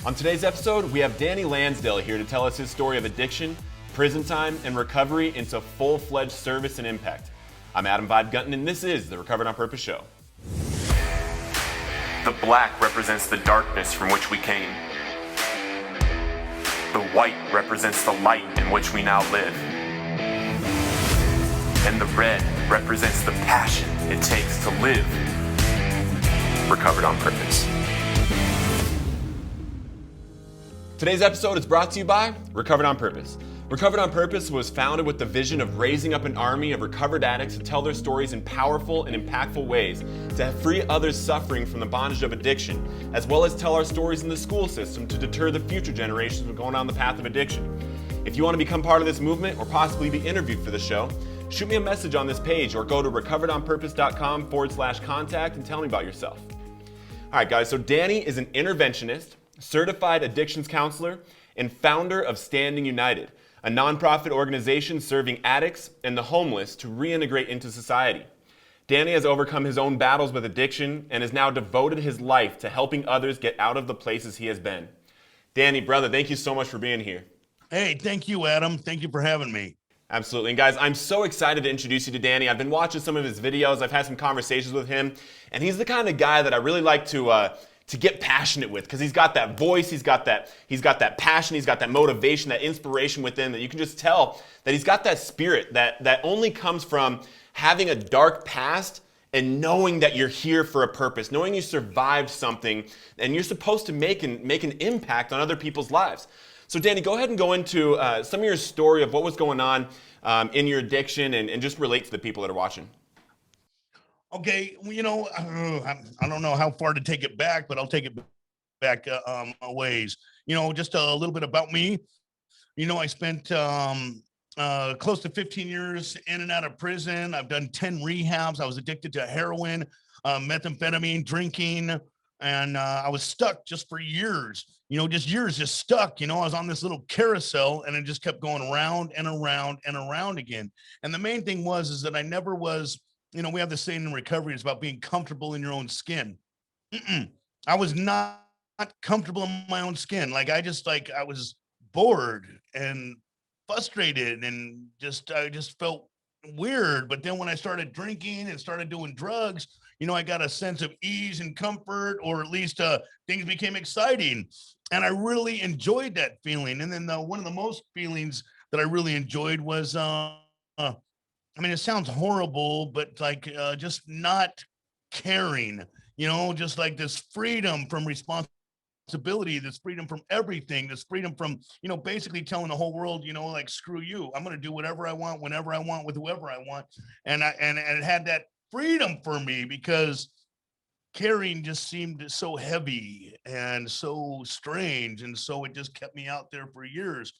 On today's episode, we have Danny Lansdale here to tell us his story of addiction, prison time, and recovery into full-fledged service and impact. I'm Adam Vibe Gunton, and this is the Recovered on Purpose show. The black represents the darkness from which we came. The white represents the light in which we now live. And the red represents the passion it takes to live recovered on purpose. Today's episode is brought to you by Recovered on Purpose. Recovered on Purpose was founded with the vision of raising up an army of recovered addicts to tell their stories in powerful and impactful ways to free others suffering from the bondage of addiction, as well as tell our stories in the school system to deter the future generations from going on the path of addiction. If you want to become part of this movement or possibly be interviewed for the show, shoot me a message on this page or go to recoveredonpurpose.com/contact and tell me about yourself. All right, guys, so Danny is an interventionist, certified addictions counselor, and founder of Standing United, a nonprofit organization serving addicts and the homeless to reintegrate into society. Danny has overcome his own battles with addiction and has now devoted his life to helping others get out of the places he has been. Danny, brother, thank you so much for being here. Hey, thank you, Adam. Thank you for having me. Absolutely. And guys, I'm so excited to introduce you to Danny. I've been watching some of his videos. I've had some conversations with him, and he's the kind of guy that I really like to get passionate with, because he's got that voice, he's got that passion, he's got that motivation, that inspiration within that you can just tell that he's got that spirit that only comes from having a dark past and knowing that you're here for a purpose, knowing you survived something and you're supposed to make an impact on other people's lives. So Danny, go ahead and go into some of your story of what was going on in your addiction and just relate to the people that are watching. Okay, well, I don't know how far to take it back, but I'll take it back a ways. Just a little bit about me. I spent close to 15 years in and out of prison. I've done 10 rehabs. I was addicted to heroin, methamphetamine, drinking, and I was stuck just for years. Just stuck. I was on this little carousel, and it just kept going around and around and around again. And the main thing is that I never was. We have this saying in recovery, it's about being comfortable in your own skin. I was not comfortable in my own skin. I was bored and frustrated and I just felt weird. But then when I started drinking and started doing drugs, I got a sense of ease and comfort, or at least things became exciting. And I really enjoyed that feeling. And then one of the most feelings that I really enjoyed was, it sounds horrible, but just not caring, just like this freedom from responsibility, this freedom from everything, this freedom from, basically telling the whole world, screw you. I'm going to do whatever I want, whenever I want, with whoever I want. And it had that freedom for me, because caring just seemed so heavy and so strange. And so it just kept me out there for years.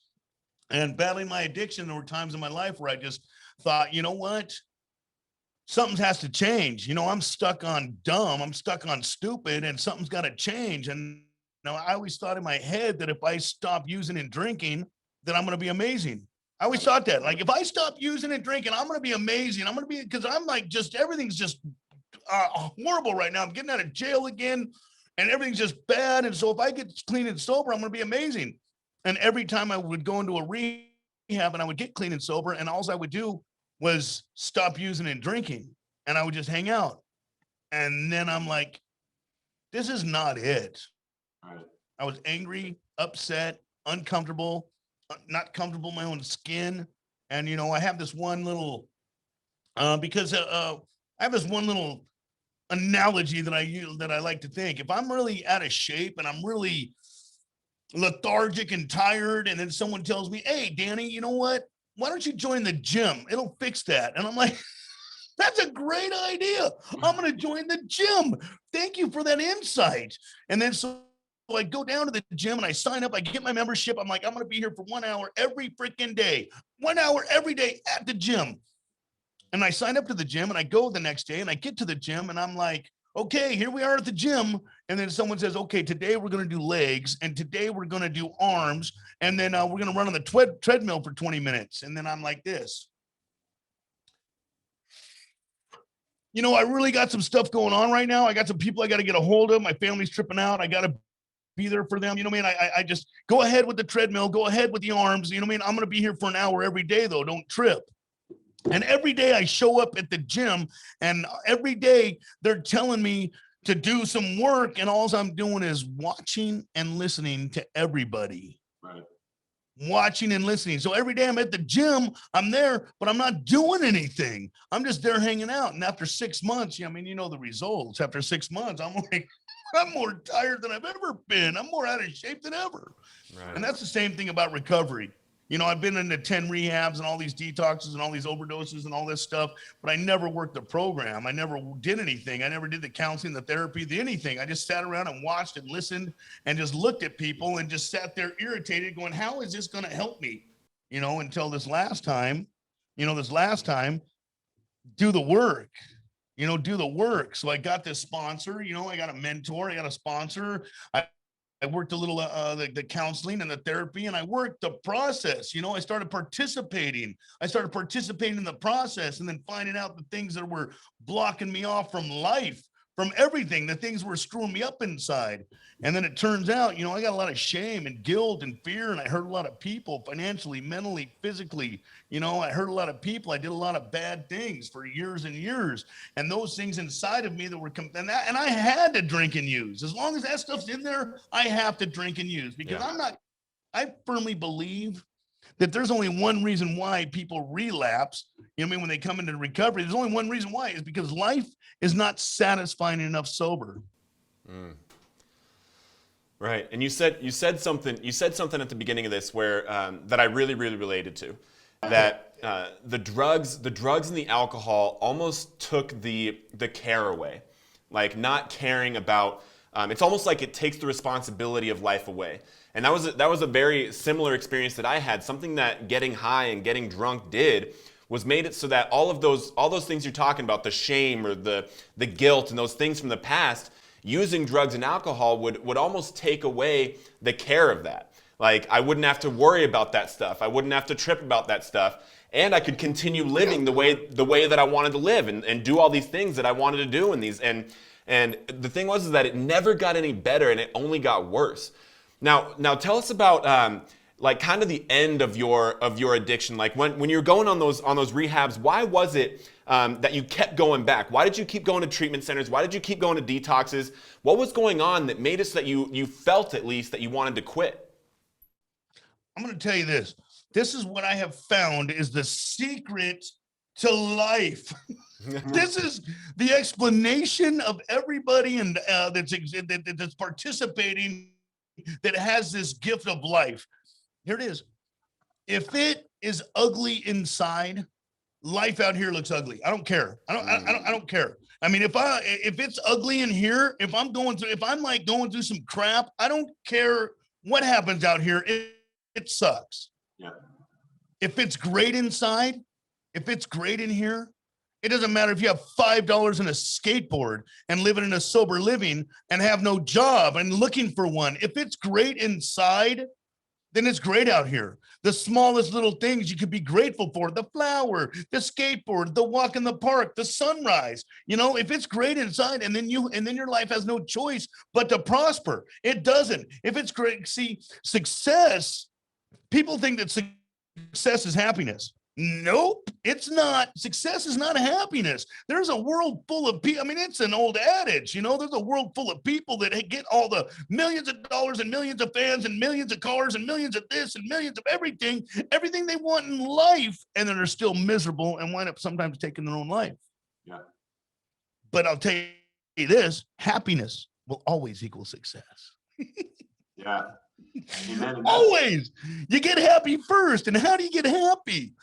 And battling my addiction, there were times in my life where I just thought, you know what? Something has to change. I'm stuck on dumb. I'm stuck on stupid, and something's got to change. And I always thought in my head that if I stop using and drinking, then I'm going to be amazing. I always thought that, if I stop using and drinking, I'm going to be amazing. I'm going to be, because I'm everything's just horrible right now. I'm getting out of jail again, and everything's just bad. And so if I get clean and sober, I'm going to be amazing. And every time I would go into a rehab and I would get clean and sober, and all I would do was stop using and drinking, and I would just hang out. And then I'm like, this is not it. Right. I was angry, upset, uncomfortable, not comfortable in my own skin. And, I have this one little, I have this one little analogy that I use, that I like to think. If I'm really out of shape and I'm really lethargic and tired, and then someone tells me, hey, Danny, you know what? Why don't you join the gym? It'll fix that. And I'm like, that's a great idea. I'm going to join the gym. Thank you for that insight. And then so I go down to the gym and I sign up. I get my membership. I'm like, I'm going to be here for 1 hour every freaking day. 1 hour every day at the gym. And I sign up to the gym, and I go the next day, and I get to the gym, and I'm like, okay, here we are at the gym. And then someone says, okay, today we're going to do legs, and today we're going to do arms, and then we're going to run on the treadmill for 20 minutes. And then I'm like this. I really got some stuff going on right now. I got some people I got to get a hold of. My family's tripping out. I got to be there for them. You know what I mean? I just go ahead with the treadmill, go ahead with the arms. You know what I mean? I'm going to be here for an hour every day though. Don't trip. And every day I show up at the gym, and every day they're telling me to do some work, and all I'm doing is watching and listening to everybody. Right. Watching and listening. So every day I'm at the gym, I'm there, but I'm not doing anything. I'm just there hanging out. And after 6 months, I mean, you know the results. After 6 months, I'm like, I'm more tired than I've ever been. I'm more out of shape than ever. Right. And that's the same thing about recovery. You know, I've been into 10 rehabs and all these detoxes and all these overdoses and all this stuff, but I never worked the program. I never did anything. I never did the counseling, the therapy, the anything. I just sat around and watched and listened and just looked at people and just sat there irritated going, how is this going to help me? You know, until this last time, do the work. Do the work. So I got this sponsor, I got a mentor, I got a sponsor. I worked a little the counseling and the therapy, and I worked the process. I started participating. in the process, and then finding out the things that were blocking me off from life, from everything, the things were screwing me up inside. And then it turns out, I got a lot of shame and guilt and fear, and I hurt a lot of people financially, mentally, physically. I hurt a lot of people. I did a lot of bad things for years and years. And those things inside of me that were, and I had to drink and use. As long as that stuff's in there, I have to drink and use, because I firmly believe that there's only one reason why people relapse. When they come into recovery, there's only one reason why, is because life is not satisfying enough sober. Mm. Right. And you said something at the beginning of this where that I really, really related to, that the drugs and the alcohol almost took the care away, like not caring about. It's almost like it takes the responsibility of life away. And that was a very similar experience that I had. Something that getting high and getting drunk did was made it so that all those things you're talking about, the shame or the guilt and those things from the past, using drugs and alcohol would almost take away the care of that. Like, I wouldn't have to worry about that stuff. I wouldn't have to trip about that stuff. And I could continue living the way that I wanted to live and do all these things that I wanted to do and the thing was that it never got any better, and it only got worse. Now tell us about like kind of the end of your addiction. Like when you're going on those rehabs, why was it that you kept going back? Why did you keep going to treatment centers? Why did you keep going to detoxes? What was going on that made it so that you felt at least that you wanted to quit? I'm going to tell you this. This is what I have found is the secret to life. This is the explanation of everybody and that's participating, that has this gift of life. Here it is. If it is ugly inside, life out here looks ugly. I don't care. I don't care. I mean, if it's ugly in here, if I'm like going through some crap, I don't care what happens out here. It sucks. Yeah. If it's great inside, if it's great in here, it doesn't matter if you have $5 in a skateboard and living in a sober living and have no job and looking for one. If it's great inside, then it's great out here. The smallest little things you could be grateful for, the flower, the skateboard, the walk in the park, the sunrise. If it's great inside, and then your life has no choice but to prosper. It doesn't. If it's great, see, success, people think that success is happiness. Nope, it's not. Success is not happiness. There's a world full of people. I mean, it's an old adage, there's a world full of people that get all the millions of dollars and millions of fans and millions of cars and millions of this and millions of everything they want in life, and then they're still miserable and wind up sometimes taking their own life. Yeah. But I'll tell you this, happiness will always equal success. Yeah. Always. You get happy first. And how do you get happy?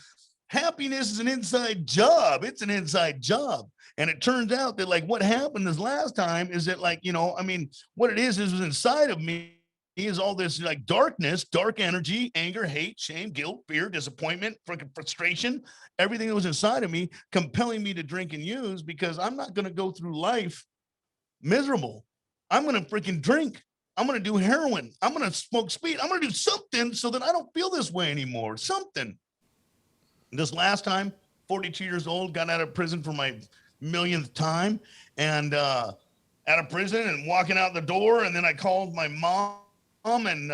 Happiness is an inside job. It's an inside job. And it turns out that like what happened this last time is that what it is inside of me is all this like darkness, dark energy, anger, hate, shame, guilt, fear, disappointment, frustration, everything that was inside of me compelling me to drink and use, because I'm not going to go through life miserable. I'm going to freaking drink. I'm going to do heroin. I'm going to smoke speed. I'm going to do something so that I don't feel this way anymore. Something. This last time, 42 years old, got out of prison for my millionth time, and out of prison and walking out the door. And then I called my mom and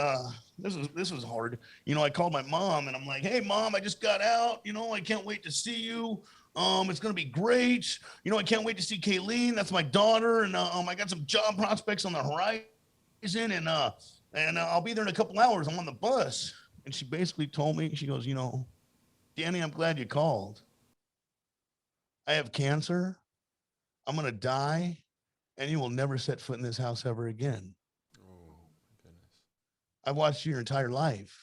this was hard. You know, I called my mom and I'm like, "Hey, mom, I just got out. You know, I can't wait to see you. It's gonna be great. You know, I can't wait to see Kayleen. That's my daughter, and I got some job prospects on the horizon, and I'll be there in a couple hours. I'm on the bus." And she basically told me, she goes, "You know, Danny, I'm glad you called. I have cancer. I'm gonna die, and you will never set foot in this house ever again. Oh, my goodness. I've watched your entire life.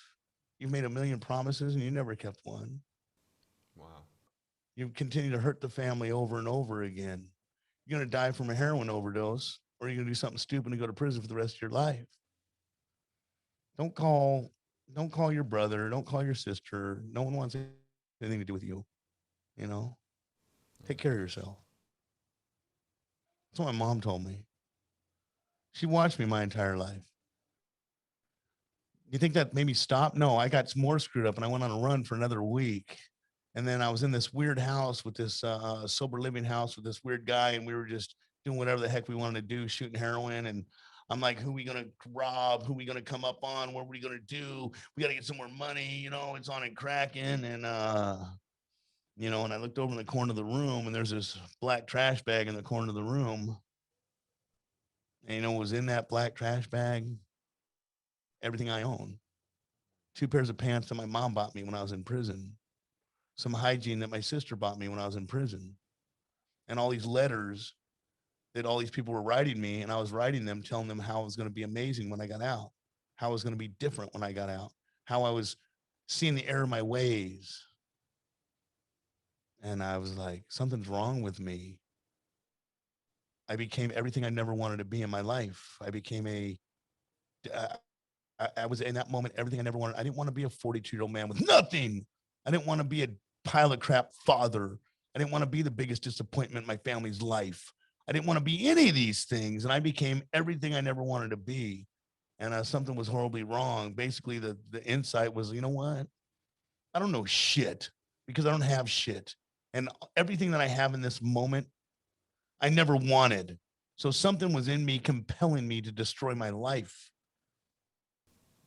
You've made a million promises and you never kept one. Wow. You've continued to hurt the family over and over again. You're going to die from a heroin overdose, or you're going to do something stupid and go to prison for the rest of your life. Don't call, don't call your brother. Don't call your sister. No one wants anything to do with you. You know, take care of yourself." That's what my mom told me. She watched me my entire life. You think that made me stop? No, I got more screwed up and I went on a run for another week. And then I was in this weird house with this sober living house with this weird guy, and we were just doing whatever the heck we wanted to do, shooting heroin. And I'm like, who are we going to rob? Who are we going to come up on? What are we going to do? We got to get some more money. You know, it's on and cracking. And, you know, and I looked over in the corner of the room and there's this black trash bag in the corner of the room. And, you know, what was in that black trash bag? Everything I own. 2 pairs of pants that my mom bought me when I was in prison. Some hygiene that my sister bought me when I was in prison, and all these letters that all these people were writing me, and I was writing them, telling them how I was going to be amazing when I got out, how I was going to be different when I got out, how I was seeing the error of my ways. And I was like, something's wrong with me. I became everything I never wanted to be in my life. I became I was in that moment, everything I never wanted. I didn't want to be a 42-year-old man with nothing. I didn't want to be a pile of crap father. I didn't want to be the biggest disappointment in my family's life. I didn't want to be any of these things. And I became everything I never wanted to be. And something was horribly wrong. Basically, the insight was, you know what? I don't know shit because I don't have shit. And everything that I have in this moment, I never wanted. So something was in me compelling me to destroy my life.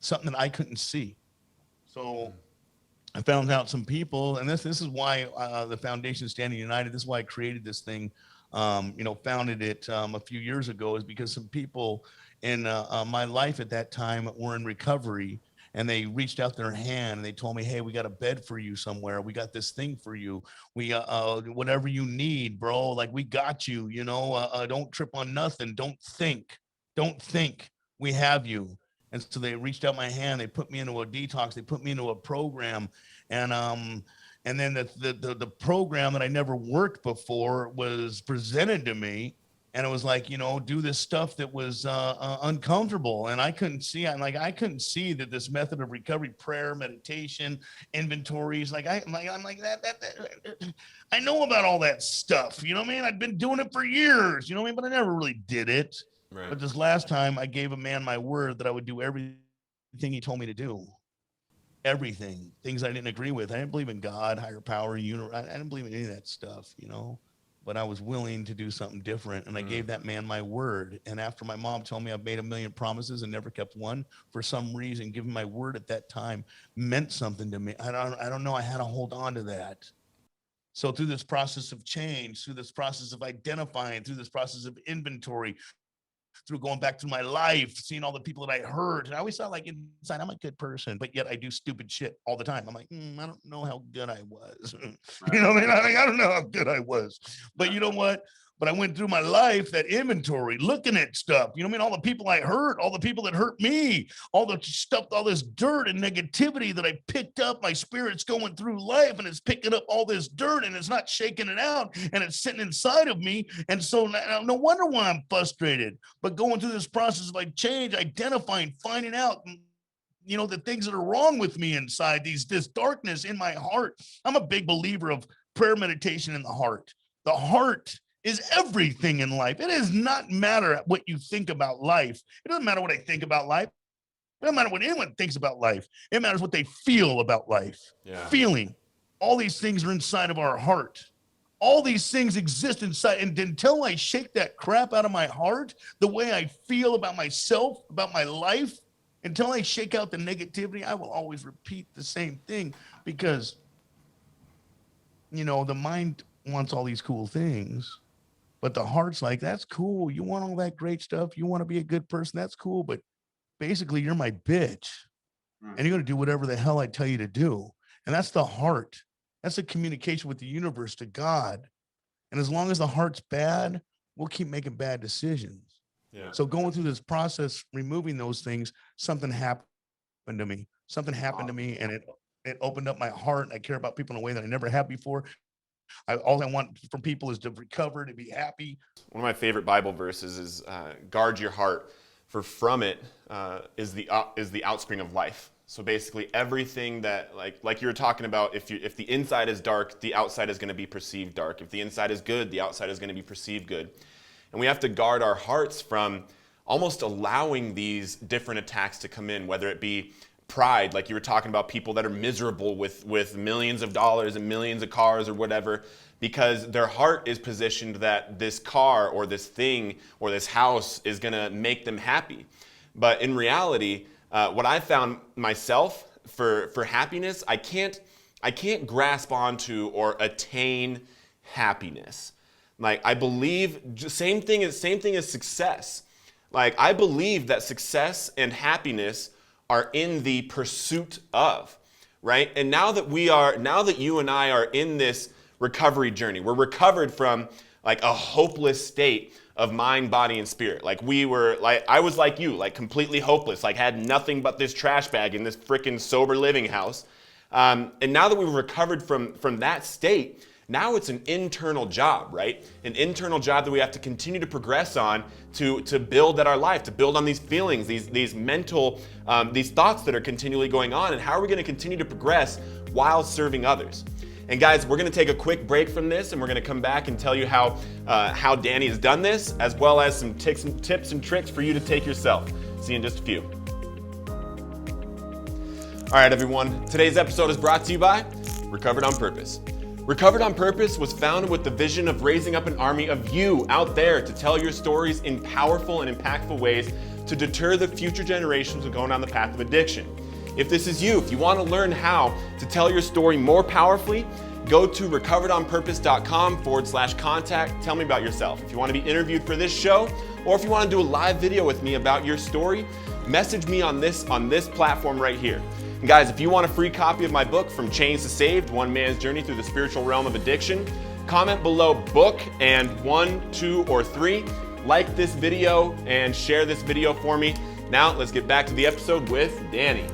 Something that I couldn't see. So I found out some people, and this is why the Foundation Standing United, this is why I created this thing, you know, founded it a few years ago, is because some people in my life at that time were in recovery, and they reached out their hand and they told me, "Hey, we got a bed for you somewhere. We got this thing for you. We whatever you need, bro. Like, we got you. You know, don't trip on nothing. Don't think. We have you." And so they reached out my hand. They put me into a detox. They put me into a program, and then the program that I never worked before was presented to me, and it was like, you know, do this stuff that was uncomfortable, and I couldn't see. I couldn't see that this method of recovery, prayer, meditation, inventories, I'm like that. I know about all that stuff. You know what I mean? I'd been doing it for years. You know what I mean? But I never really did it. Right. But this last time, I gave a man my word that I would do everything he told me to do. Everything, things I didn't agree with. I didn't believe in God, higher power, universe. I didn't believe in any of that stuff, you know. But I was willing to do something different, and I gave that man my word. And after my mom told me I've made a million promises and never kept one, for some reason, giving my word at that time meant something to me. I don't know. I had to hold on to that. So through this process of change, through this process of identifying, through this process of inventory, through going back through my life, seeing all the people that I hurt. And I always thought, like, inside, I'm a good person, but yet I do stupid shit all the time. I'm like, I don't know how good I was. You know what I mean? I don't know how good I was. But you know what? But I went through my life, that inventory, looking at stuff. You know what I mean? All the people I hurt, all the people that hurt me, all the stuff, all this dirt and negativity that I picked up. My spirit's going through life and it's picking up all this dirt and it's not shaking it out and it's sitting inside of me. And so no wonder why I'm frustrated. But going through this process of like change, identifying, finding out, you know, the things that are wrong with me inside, this darkness in my heart. I'm a big believer of prayer, meditation in the heart. The heart is everything in life. It does not matter what you think about life. It doesn't matter what I think about life. It doesn't matter what anyone thinks about life. It matters what they feel about life. Yeah. Feeling. All these things are inside of our heart. All these things exist inside. And until I shake that crap out of my heart, the way I feel about myself, about my life, Until I shake out the negativity, I will always repeat the same thing because, the mind wants all these cool things, but the heart's like, that's cool. You want all that great stuff. You want to be a good person. That's cool. But basically, you're my bitch and you're going to do whatever the hell I tell you to do. And that's the heart. That's a communication with the universe to God. And as long as the heart's bad, we'll keep making bad decisions. Yeah. So going through this process, removing those things, something happened to me. Something happened to me, and it opened up my heart. I care about people in a way that I never have before. All I want from people is to recover, to be happy. One of my favorite Bible verses is guard your heart, for from it is the outspring of life. So basically everything that, like you were talking about, if the inside is dark, the outside is going to be perceived dark. If the inside is good, the outside is going to be perceived good. And we have to guard our hearts from almost allowing these different attacks to come in, whether it be pride, like you were talking about, people that are miserable with millions of dollars and millions of cars or whatever, because their heart is positioned that this car or this thing or this house is going to make them happy. But in reality, what I found myself for happiness, I can't grasp onto or attain happiness. Like, I believe same thing as success. Like, I believe that success and happiness are in the pursuit of, right? And now that you and I are in this recovery journey, we're recovered from like a hopeless state of mind, body, and spirit. Like I was like you, like completely hopeless, like had nothing but this trash bag in this freaking sober living house. And now that we've recovered from that state, now it's an internal job, right? An internal job that we have to continue to progress on to build at our life, to build on these feelings, these mental, these thoughts that are continually going on. And how are we going to continue to progress while serving others? And guys, we're going to take a quick break from this, and we're going to come back and tell you how Danny has done this, as well as some tips and tricks for you to take yourself. See you in just a few. All right, everyone. Today's episode is brought to you by Recovered on Purpose. Recovered on Purpose was founded with the vision of raising up an army of you out there to tell your stories in powerful and impactful ways to deter the future generations from going down the path of addiction. If this is you, if you want to learn how to tell your story more powerfully, go to recoveredonpurpose.com/contact. Tell me about yourself. If you want to be interviewed for this show, or if you want to do a live video with me about your story, message me on this platform right here. And guys, if you want a free copy of my book, From Chains to Saved, One Man's Journey Through the Spiritual Realm of Addiction, comment below book and 1, 2, or 3. Like this video and share this video for me. Now let's get back to the episode with Danny.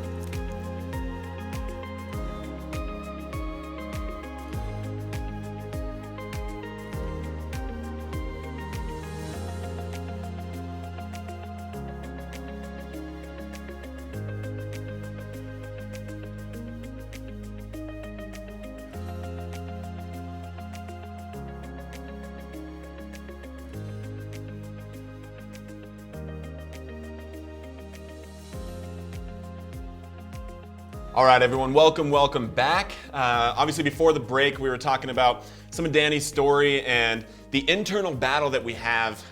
All right, everyone, welcome back. Obviously, before the break, we were talking about some of Danny's story and the internal battle that we have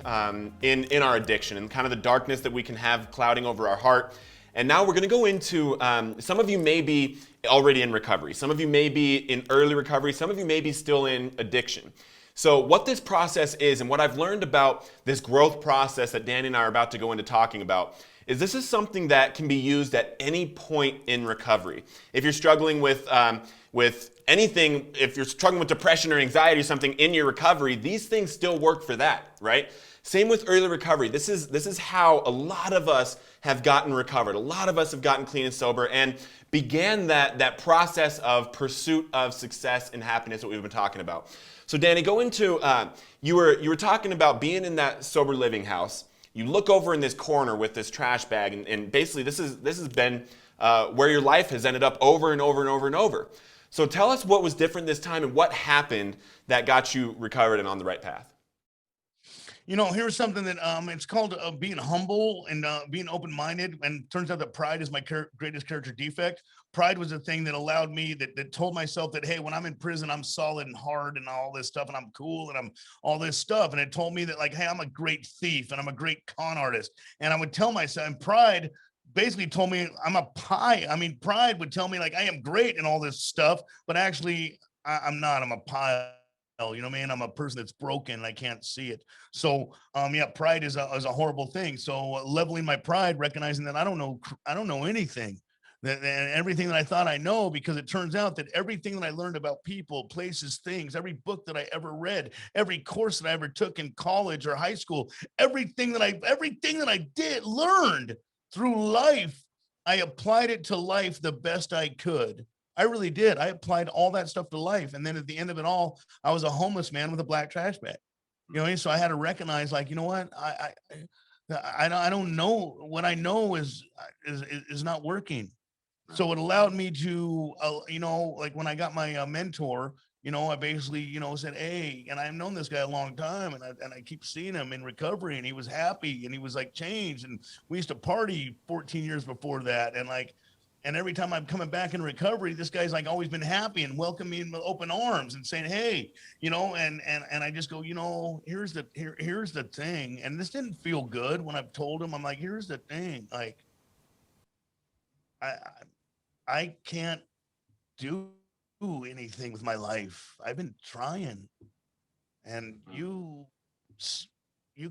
in our addiction and kind of the darkness that we can have clouding over our heart. And now we're going to go into, some of you may be already in recovery. Some of you may be in early recovery. Some of you may be still in addiction. So what this process is and what I've learned about this growth process that Danny and I are about to go into talking about is this is something that can be used at any point in recovery. If you're struggling with anything, if you're struggling with depression or anxiety or something in your recovery, these things still work for that, right? Same with early recovery. This is how a lot of us have gotten recovered. A lot of us have gotten clean and sober and began that process of pursuit of success and happiness that we've been talking about. So Danny, go into, you were talking about being in that sober living house. You look over in this corner with this trash bag, and basically this has been where your life has ended up over and over and over and over. So tell us what was different this time and what happened that got you recovered and on the right path. You know, here's something that it's called being humble and being open-minded. And it turns out that pride is my greatest character defect. Pride was the thing that allowed me, that told myself that, hey, when I'm in prison, I'm solid and hard and all this stuff, and I'm cool and I'm all this stuff. And it told me that, like, hey, I'm a great thief and I'm a great con artist. And I would tell myself, and pride basically told me I'm a pie. I mean, pride would tell me like I am great and all this stuff, but actually I'm not. I'm a pile. You know what I mean? I'm a person that's broken and I can't see it. So, yeah, pride is a horrible thing. So leveling my pride, recognizing that I don't know anything, and everything that I thought I know, because it turns out that everything that I learned about people, places, things, every book that I ever read, every course that I ever took in college or high school, everything that I did learned through life, I applied it to life the best I could. I really did. I applied all that stuff to life. And then at the end of it all, I was a homeless man with a black trash bag. You know, so I had to recognize, like, you know what, I don't know. What I know is not working. So it allowed me to, you know, like when I got my mentor, you know, I basically, you know, said, hey, and I've known this guy a long time, and I keep seeing him in recovery, and he was happy, and he was like changed, and we used to party 14 years before that, and like, and every time I'm coming back in recovery, this guy's like always been happy and welcoming me with open arms and saying, hey, you know, and I just go, you know, here's the thing, and this didn't feel good when I've told him, I'm like, here's the thing, like, I I can't do anything with my life. I've been trying, and you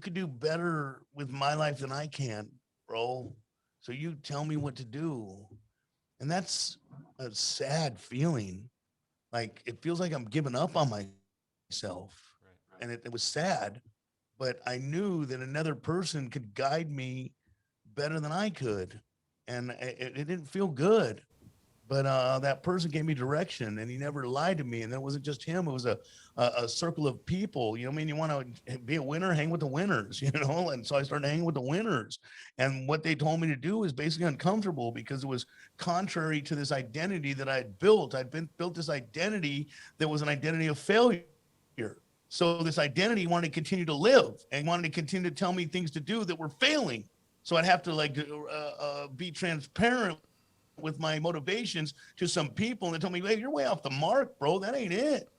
could do better with my life than I can, bro. So you tell me what to do. And that's a sad feeling. Like it feels like I'm giving up on myself. And it was sad, but I knew that another person could guide me better than I could. And it didn't feel good, but that person gave me direction, and he never lied to me. And it wasn't just him; it was a circle of people. You know what I mean? You want to be a winner, hang with the winners. You know, and so I started hanging with the winners. And what they told me to do was basically uncomfortable because it was contrary to this identity that I had built. Built this identity that was an identity of failure. So this identity wanted to continue to live and wanted to continue to tell me things to do that were failing. So I'd have to like be transparent with my motivations to some people, and they told me, hey, you're way off the mark, bro. That ain't it.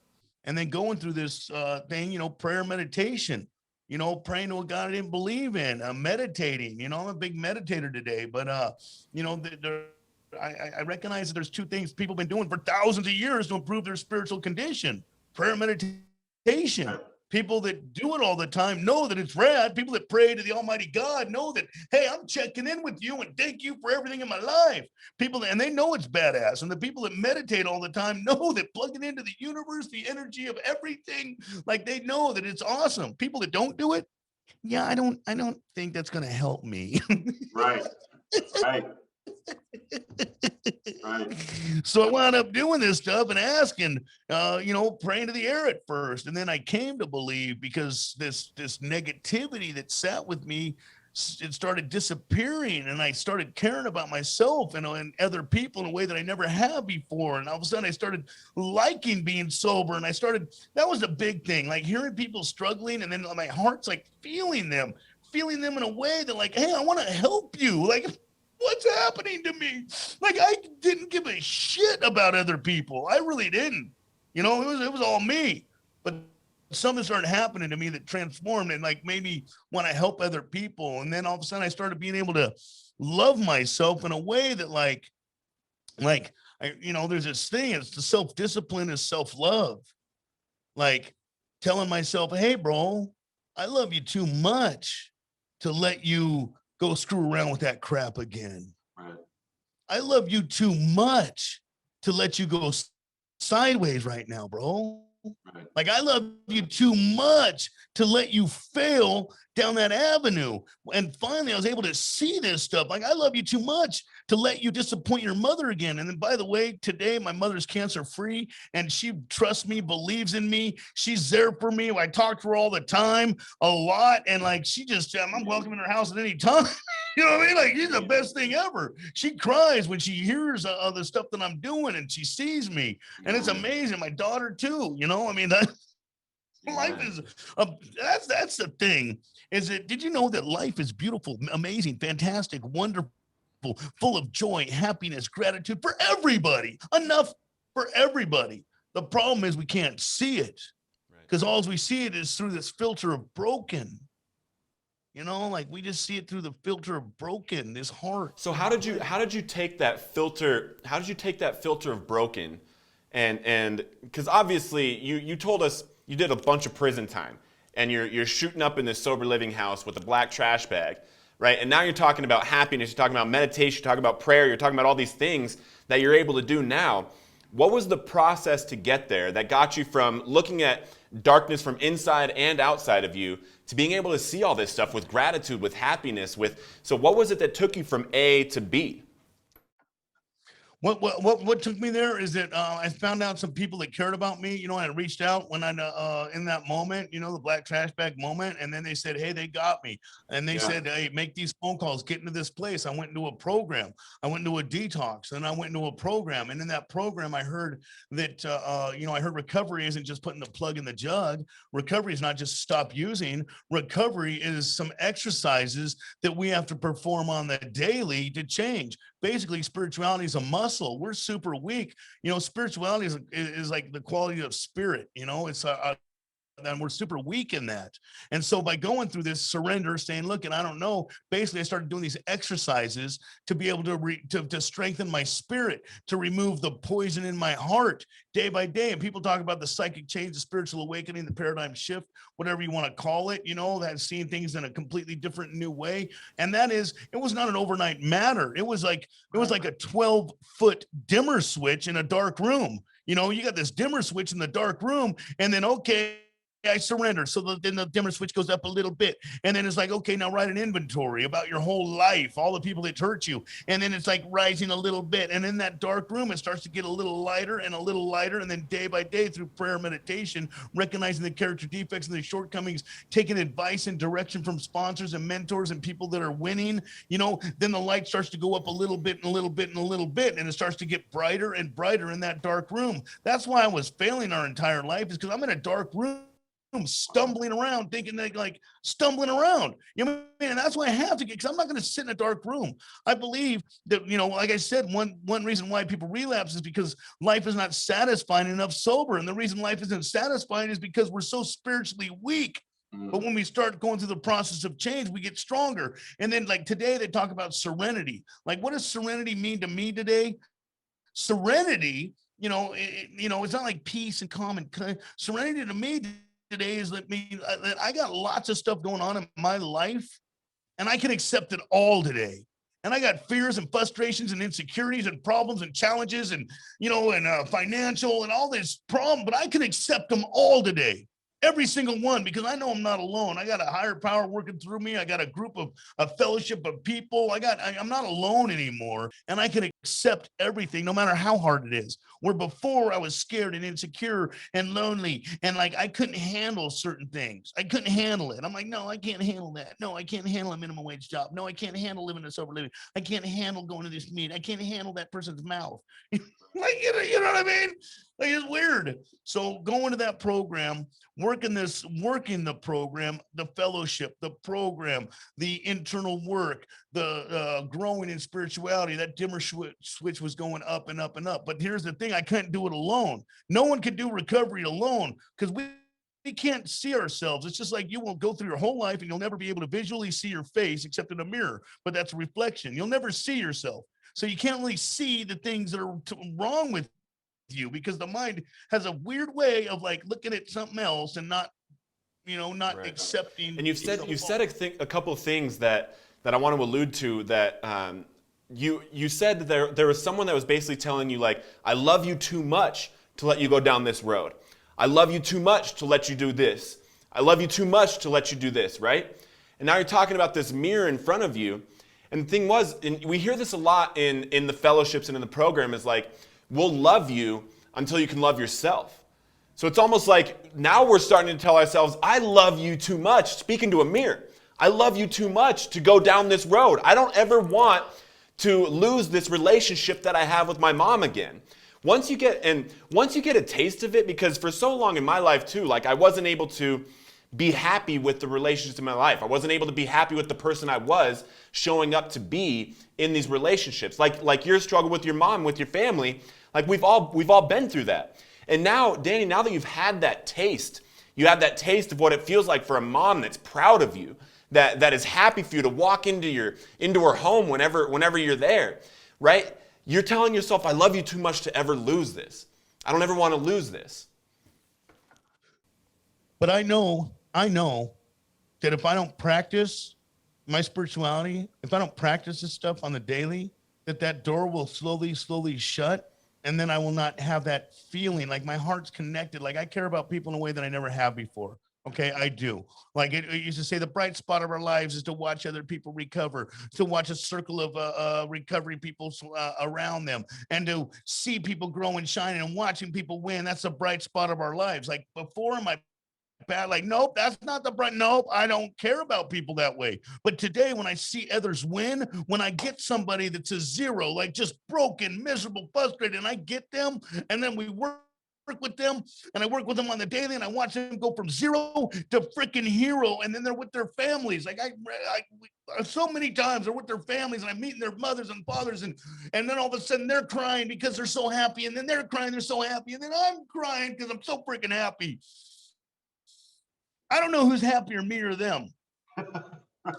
And then going through this thing, you know, prayer, meditation, you know, praying to a God I didn't believe in, meditating. You know, I'm a big meditator today, but you know, I recognize that there's two things people have been doing for thousands of years to improve their spiritual condition: prayer, meditation. People that do it all the time know that it's rad. People that pray to the Almighty God know that, hey, I'm checking in with you and thank you for everything in my life. And they know it's badass. And the people that meditate all the time know that plugging into the universe, the energy of everything, like they know that it's awesome. People that don't do it, yeah, I don't think that's going to help me. Right. Right. Right. So I wound up doing this stuff and asking, you know, praying to the air at first. And then I came to believe, because this negativity that sat with me, it started disappearing, and I started caring about myself and other people in a way that I never have before. And all of a sudden I started liking being sober, and that was a big thing, like hearing people struggling, and then my heart's like feeling them in a way that like, hey, I want to help you. Like, what's happening to me? Like, I didn't give a shit about other people. I really didn't. You know, it was all me. But something started happening to me that transformed and like made me want to help other people. And then all of a sudden I started being able to love myself in a way that like you know, there's this thing, it's the self-discipline is self-love. Like telling myself, hey, bro, I love you too much to let you go screw around with that crap again. Right. I love you too much to let you go sideways right now, bro. Right. Like, I love you too much to let you fail down that avenue. And finally, I was able to see this stuff. Like, I love you too much to let you disappoint your mother again. And then, by the way, today my mother's cancer free, and she trusts me, believes in me. She's there for me. I talk to her all the time, a lot. And like, she just, I'm welcome in her house at any time. You know what I mean? Like, she's the best thing ever. She cries when she hears the stuff that I'm doing, and she sees me. And it's amazing. My daughter too, you know, I mean, life is, that's the thing. Did you know that life is beautiful, amazing, fantastic, wonderful, full of joy, happiness, gratitude for everybody, enough for everybody. The problem is we can't see it, because all we see it is through this filter of broken. Like we just see it through the filter of broken, this heart. So how did you take that filter? How did you take that filter of broken, and because obviously you told us you did a bunch of prison time, and you're shooting up in this sober living house with a black trash bag, right? And now you're talking about happiness, you're talking about meditation, you're talking about prayer, you're talking about all these things that you're able to do now. What was the process to get there that got you from looking at darkness from inside and outside of you to being able to see all this stuff with gratitude, with happiness, so what was it that took you from A to B? What took me there is that I found out some people that cared about me. I reached out when I in that moment, the black trash bag moment, and then they said, "Hey, they got me," and they said, "Hey, make these phone calls, get into this place." I went into a program, I went into a detox, and I went into a program, and in that program, I heard that I heard recovery isn't just putting the plug in the jug. Recovery is not just stop using. Recovery is some exercises that we have to perform on the daily to change. Basically, spirituality is a muscle. We're super weak. Spirituality is like the quality of spirit. It's and we're super weak in that. And so by going through this surrender, saying, look, and I don't know, basically I started doing these exercises to be able to strengthen my spirit, to remove the poison in my heart day by day. And people talk about the psychic change, the spiritual awakening, the paradigm shift, whatever you want to call it, that seeing things in a completely different new way. And that is, it was not an overnight matter. It was like a 12-foot dimmer switch in a dark room. You got this dimmer switch in the dark room, and then, okay, I surrender. So then the dimmer switch goes up a little bit. And then it's like, okay, now write an inventory about your whole life, all the people that hurt you. And then it's like rising a little bit. And in that dark room, it starts to get a little lighter and a little lighter. And then day by day through prayer, meditation, recognizing the character defects and the shortcomings, taking advice and direction from sponsors and mentors and people that are winning, then the light starts to go up a little bit and a little bit and a little bit. And it starts to get brighter and brighter in that dark room. That's why I was failing our entire life, is because I'm in a dark room, stumbling around, thinking that like stumbling around, and that's why I have to get, because I'm not going to sit in a dark room. I believe that, like I said, one reason why people relapse is because life is not satisfying enough sober. And the reason life isn't satisfying is because we're so spiritually weak. But when we start going through the process of change, we get stronger. And then like today, they talk about serenity. Like, what does serenity mean to me today? Serenity, it's not like peace and calm and serenity to me today is that I got lots of stuff going on in my life, and I can accept it all today. And I got fears and frustrations and insecurities and problems and challenges and financial and all this problem, but I can accept them all today. Every single one, because I know I'm not alone. I got a higher power working through me. I got a group of a fellowship of people. I'm not alone anymore, and I can accept everything, no matter how hard it is. Where before I was scared and insecure and lonely, and like I couldn't handle certain things. I couldn't handle it. I'm like, no, I can't handle that. No, I can't handle a minimum wage job. No, I can't handle living a sober living. I can't handle going to this meeting. I can't handle that person's mouth. Like, you know what I mean? Like, it's weird. So going to that program, working the program, the fellowship, the program, the internal work, the growing in spirituality, that dimmer switch was going up and up and up. But here's the thing, I couldn't do it alone. No one can do recovery alone, because we can't see ourselves. It's just like you will go through your whole life and you'll never be able to visually see your face except in a mirror, but that's a reflection. You'll never see yourself. So you can't really see the things that are wrong with you, because the mind has a weird way of like looking at something else and not Right. accepting. And you've said a couple of things that I want to allude to, that you said that there was someone that was basically telling you, like, I love you too much to let you go down this road. I love you too much to let you do this. I love you too much to let you do this, right? And now you're talking about this mirror in front of you. And the thing was, and we hear this a lot in the fellowships and in the program, is like, we'll love you until you can love yourself. So it's almost like now we're starting to tell ourselves, I love you too much, speaking to a mirror. I love you too much to go down this road. I don't ever want to lose this relationship that I have with my mom again. Once you get a taste of it, because for so long in my life too, like I wasn't able to be happy with the relationships in my life. I wasn't able to be happy with the person I was showing up to be in these relationships. Like your struggle with your mom, with your family, like we've all been through that. And now, Danny, now that you've had that taste, you have that taste of what it feels like for a mom that's proud of you, that is happy for you to walk into her home whenever you're there, right? You're telling yourself, I love you too much to ever lose this. I don't ever want to lose this. But I know that if I don't practice my spirituality, if I don't practice this stuff on the daily, that door will slowly shut. And then I will not have that feeling like my heart's connected. Like I care about people in a way that I never have before. Okay, I do. Like it used to say, the bright spot of our lives is to watch other people recover, to watch a circle of recovery people around them, and to see people grow and shine and watching people win. That's the bright spot of our lives. Like before, my bad, like, nope, that's not the bright. Nope, I don't care about people that way. But today, when I see others win, when I get somebody that's a zero, like just broken, miserable, frustrated, and I get them, and then we work with them, and I work with them on the daily, and I watch them go from zero to freaking hero, and then they're with their families. Like so many times they're with their families, and I'm meeting their mothers and fathers, and then all of a sudden they're crying because they're so happy, and then they're crying, they're so happy, and then I'm crying because I'm so freaking happy. I don't know who's happier, me or them.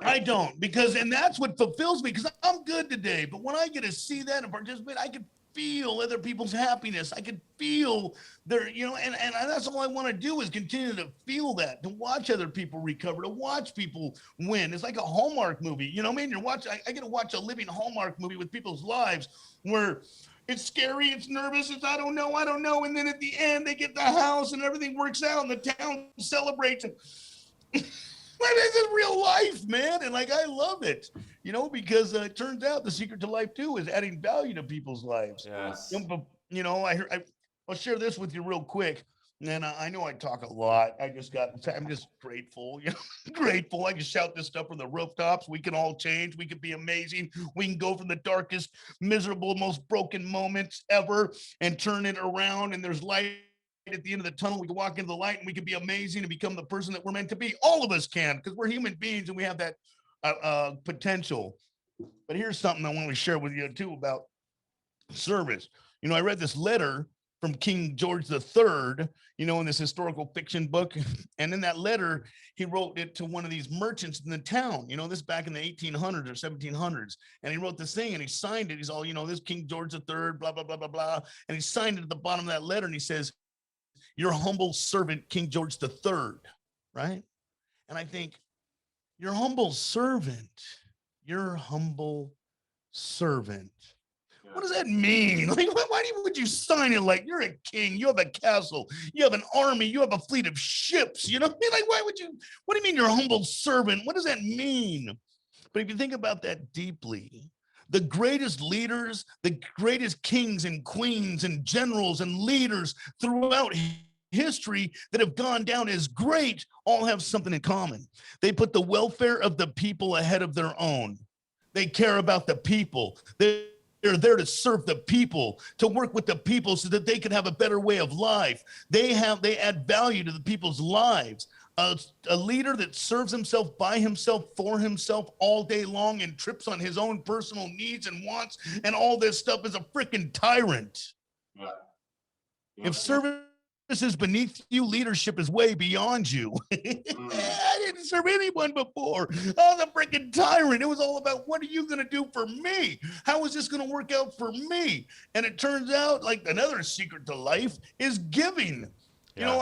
I don't, and that's what fulfills me, because I'm good today. But when I get to see that and participate, I can feel other people's happiness. I can feel their, and that's all I want to do, is continue to feel that, to watch other people recover, to watch people win. It's like a Hallmark movie. You know what I mean? I get to watch a living Hallmark movie with people's lives where it's scary, it's nervous, it's I don't know. And then at the end, they get the house and everything works out and the town celebrates. And this is real life, man. And like, I love it, because it turns out the secret to life too is adding value to people's lives. Yes. I'll share this with you real quick. And I know I talk a lot. I'm just grateful, grateful. I can shout this stuff from the rooftops. We can all change. We can be amazing. We can go from the darkest, miserable, most broken moments ever and turn it around. And there's light at the end of the tunnel. We can walk into the light and we can be amazing and become the person that we're meant to be. All of us can, because we're human beings and we have that potential. But here's something I want to share with you too about service. I read this letter from King George III, in this historical fiction book. And in that letter, he wrote it to one of these merchants in the town, this back in the 1800s or 1700s. And he wrote this thing and he signed it. He's all, this King George III, blah, blah, blah, blah, blah. And he signed it at the bottom of that letter. And he says, your humble servant, King George III, right? And I think, your humble servant. What does that mean? Like, why would you sign it like you're a king? You have a castle. You have an army. You have a fleet of ships. Like, what do you mean you're a humble servant? What does that mean? But if you think about that deeply, the greatest leaders, the greatest kings and queens and generals and leaders throughout history that have gone down as great all have something in common. They put the welfare of the people ahead of their own. They care about the people. They're there to serve the people, to work with the people so that they can have a better way of life. They add value to the people's lives. A leader that serves himself by himself, for himself all day long and trips on his own personal needs and wants and all this stuff is a freaking tyrant. Yeah. If service is beneath you, leadership is way beyond you. I didn't serve anyone before. I was a freaking tyrant. It was all about, what are you going to do for me? How is this going to work out for me? And it turns out, like, another secret to life is giving. Yeah.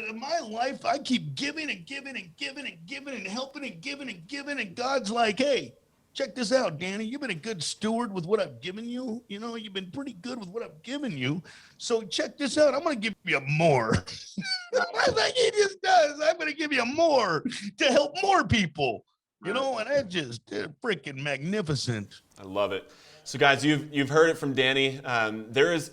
In my life, I keep giving and giving and giving and giving and helping and giving and giving. And God's like, hey, check this out, Danny. You've been a good steward with what I've given you. You've been pretty good with what I've given you. So check this out. I'm going to give you more. Like he just does. I'm going to give you more to help more people. And that's just freaking magnificent. I love it. So guys, you've heard it from Danny. There's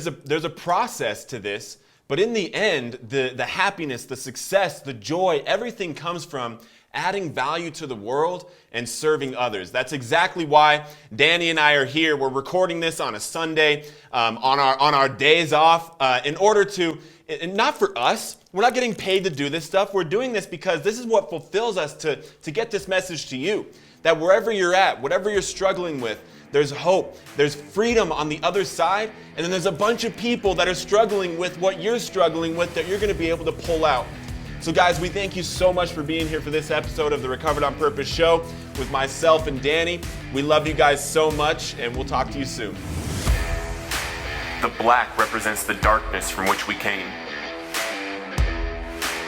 a process to this, but in the end, the happiness, the success, the joy, everything comes from adding value to the world and serving others. That's exactly why Danny and I are here. We're recording this on a Sunday, on our days off, in order to, and not for us, we're not getting paid to do this stuff. We're doing this because this is what fulfills us to get this message to you. That wherever you're at, whatever you're struggling with, there's hope, there's freedom on the other side, and then there's a bunch of people that are struggling with what you're struggling with that you're gonna be able to pull out. So guys, we thank you so much for being here for this episode of the Recovered on Purpose show with myself and Danny. We love you guys so much, and we'll talk to you soon. The black represents the darkness from which we came.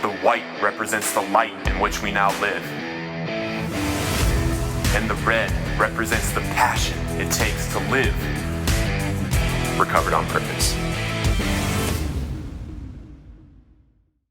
The white represents the light in which we now live. And the red represents the passion it takes to live recovered on purpose.